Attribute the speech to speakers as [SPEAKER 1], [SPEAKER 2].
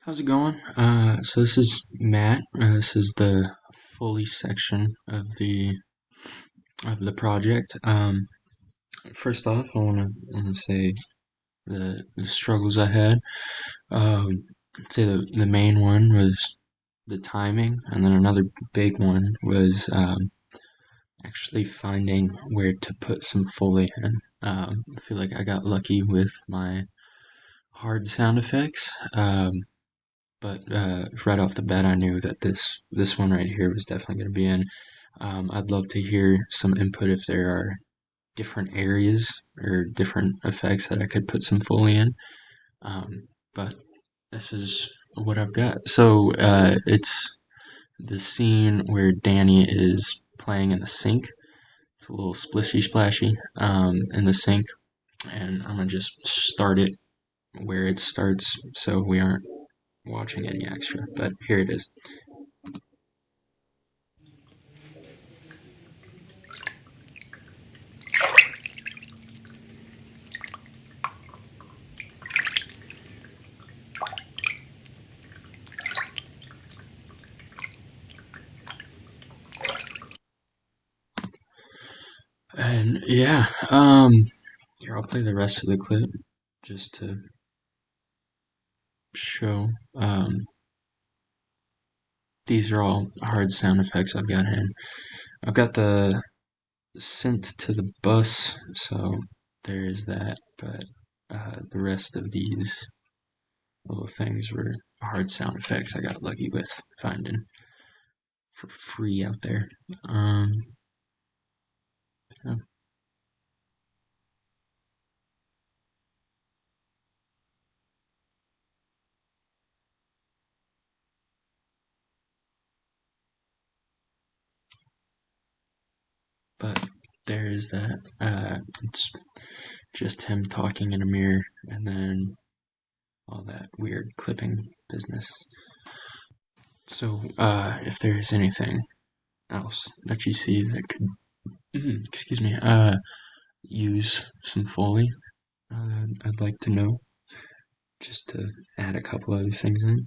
[SPEAKER 1] How's it going? So this is Matt. This is the Foley section of the project. First off, I wanna say the struggles I had. I'd say the main one was the timing, and then another big one was actually finding where to put some Foley in. I feel like I got lucky with my hard sound effects. But right off the bat, I knew that this one right here was definitely going to be in. I'd love to hear some input if there are different areas or different effects that I could put some Foley in. But this is what I've got. So it's the scene where Danny is playing in the sink. It's a little splishy splashy in the sink, and I'm gonna just start it where it starts so we aren't watching any extra. But here it is. And yeah, here I'll play the rest of the clip just to show. These are all hard sound effects I've got in. I've got the synth to the bus, so there is that. But the rest of these little things were hard sound effects I got lucky with finding for free out there. Yeah. But there is that. It's just him talking in a mirror, and then all that weird clipping business. So, if there's anything else that you see that could, excuse me, use some Foley, I'd like to know, just to add a couple other things in.